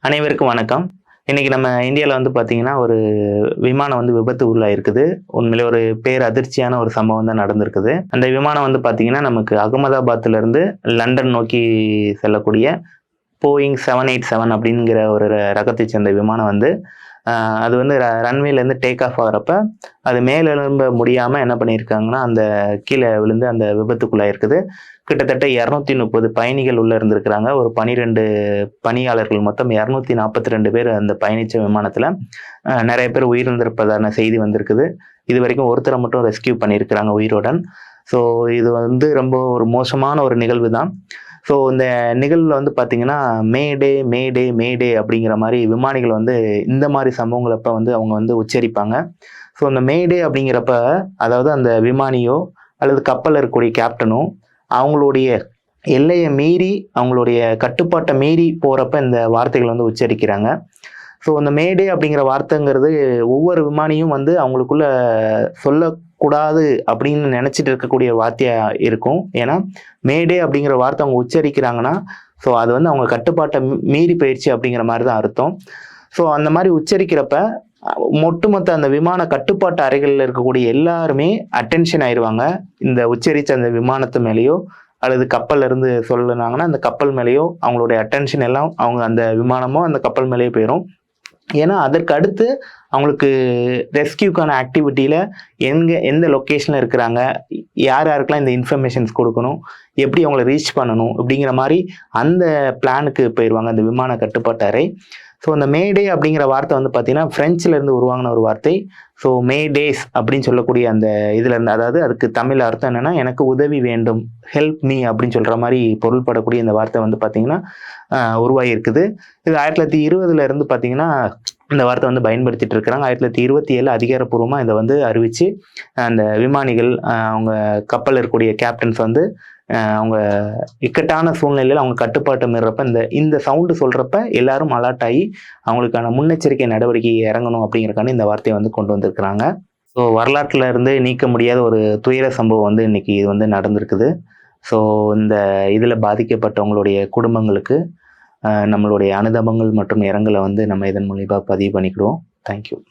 அனைவருக்கும் வணக்கம். இன்னைக்கு நம்ம இந்தியாவில் வந்து பார்த்தீங்கன்னா, ஒரு விமானம் வந்து விபத்து உள்ளாயிருக்குது. உண்மையிலே ஒரு பேரதிர்ச்சியான ஒரு சம்பவம் தான் நடந்திருக்குது. அந்த விமானம் வந்து பார்த்தீங்கன்னா, நமக்கு அகமதாபாத்திலிருந்து லண்டன் நோக்கி செல்லக்கூடிய போயிங் 787 அப்படிங்கிற ஒரு ரகத்தை சேர்ந்த விமானம் வந்து அது வந்து ரன்வேலேருந்து டேக் ஆஃப் ஆகிறப்ப அது மேல் எழும்ப முடியாமல் என்ன பண்ணியிருக்காங்கன்னா, அந்த கீழே விழுந்து அந்த விபத்துக்குள்ளாயிருக்குது. கிட்டத்தட்ட 230 பயணிகள் உள்ள இருந்திருக்கிறாங்க. ஒரு 12 பணியாளர்கள், மொத்தம் 242 பேர் அந்த பயணிச்ச விமானத்தில் நிறைய பேர் உயிரிழந்திருப்பதான செய்தி வந்திருக்குது. இது வரைக்கும் ஒருத்தரை மட்டும் ரெஸ்கியூ பண்ணியிருக்கிறாங்க உயிருடன். ஸோ இது வந்து ரொம்ப ஒரு மோசமான ஒரு நிகழ்வு தான். ஸோ இந்த நிகழ்வில் வந்து பார்த்தீங்கன்னா, மேடே மேடே மேடே அப்படிங்கிற மாதிரி விமானிகள் வந்து இந்த மாதிரி சம்பவங்களப்ப வந்து அவங்க வந்து உச்சரிப்பாங்க. ஸோ அந்த மேடே அப்படிங்கிறப்ப, அதாவது அந்த விமானியோ அல்லது கப்பலில் இருக்கக்கூடிய கேப்டனோ அவங்களுடைய எல்லையை மீறி, அவங்களுடைய கட்டுப்பாட்டை மீறி போகிறப்ப இந்த வார்த்தைகள் வந்து உச்சரிக்கிறாங்க. ஸோ அந்த மேடே அப்படிங்கிற வார்த்தைங்கிறது ஒவ்வொரு விமானியும் வந்து அவங்களுக்குள்ள சொல்லக்கூடாது அப்படின்னு நினச்சிட்டு இருக்கக்கூடிய வார்த்தையாக இருக்கும். ஏன்னா மேடே அப்படிங்கிற வார்த்தை அவங்க உச்சரிக்கிறாங்கன்னா, ஸோ அது வந்து அவங்க கட்டுப்பாட்டை மீறி போயிடுச்சு அப்படிங்கிற மாதிரி தான் அர்த்தம். ஸோ அந்த மாதிரி உச்சரிக்கிறப்ப ஒட்டுமொத்த அந்த விமான கட்டுப்பாட்டு அறைகளில் இருக்கக்கூடிய எல்லாருமே அட்டென்ஷன் ஆயிடுவாங்க. இந்த உச்சரித்த அந்த விமானத்து மேலேயோ அல்லது கப்பல்ல இருந்து சொல்லுனாங்கன்னா அந்த கப்பல் மேலேயோ அவங்களுடைய அட்டென்ஷன் எல்லாம் அவங்க அந்த விமானமோ அந்த கப்பல் மேலேயோ போயிடும். ஏன்னா அதற்கு அடுத்து அவங்களுக்கு ரெஸ்கியூக்கான ஆக்டிவிட்டியில் எந்த லொக்கேஷனில் இருக்கிறாங்க, யார் யாருக்கெல்லாம் இந்த இன்ஃபர்மேஷன்ஸ் கொடுக்கணும், எப்படி அவங்கள ரீச் பண்ணணும் அப்படிங்கிற மாதிரி அந்த பிளானுக்கு போயிடுவாங்க அந்த விமான கட்டுப்பாட்டு அறை. ஸோ அந்த மேடே அப்படிங்கிற வார்த்தை வந்து பார்த்தீங்கன்னா ஃப்ரெஞ்சிலேருந்து உருவாங்கின ஒரு வார்த்தை. ஸோ மேடேஸ் அப்படின்னு சொல்லக்கூடிய அந்த இதுலேருந்து, அதாவது அதுக்கு தமிழ் அர்த்தம் என்னென்னா எனக்கு உதவி வேண்டும், ஹெல்ப் மீ அப்படின்னு சொல்கிற மாதிரி பொருள்படக்கூடிய இந்த வார்த்தை வந்து பார்த்தீங்கன்னா உருவாகியிருக்குது. இது 1920 இருந்து பார்த்தீங்கன்னா இந்த வார்த்தை வந்து பயன்படுத்திட்டு இருக்கிறாங்க. 1927 அதிகாரப்பூர்வமாக இதை வந்து அறிவித்து அந்த விமானிகள் அவங்க கப்பலில் இருக்கக்கூடிய கேப்டன்ஸ் வந்து அவங்க இக்கட்டான சூழ்நிலையில் அவங்க கட்டுப்பாட்டை மீறப்ப இந்த சவுண்டு சொல்கிறப்ப எல்லாரும் அலர்ட் ஆகி அவங்களுக்கான முன்னெச்சரிக்கை நடவடிக்கை இறங்கணும் அப்படிங்கிறக்கான இந்த வார்த்தையை வந்து கொண்டு வந்திருக்கிறாங்க. ஸோ வரலாற்றில் இருந்து நீக்க முடியாத ஒரு துயர சம்பவம் வந்து இன்னைக்கு இது வந்து நடந்திருக்குது. ஸோ இந்த இதில் பாதிக்கப்பட்டவங்களுடைய குடும்பங்களுக்கு நம்மளுடைய அனுதாபங்கள் மற்றும் இரங்கலை வந்து நம்ம இதன் மூலியமாக பதிவு பண்ணிக்கிடுவோம். தேங்க்யூ.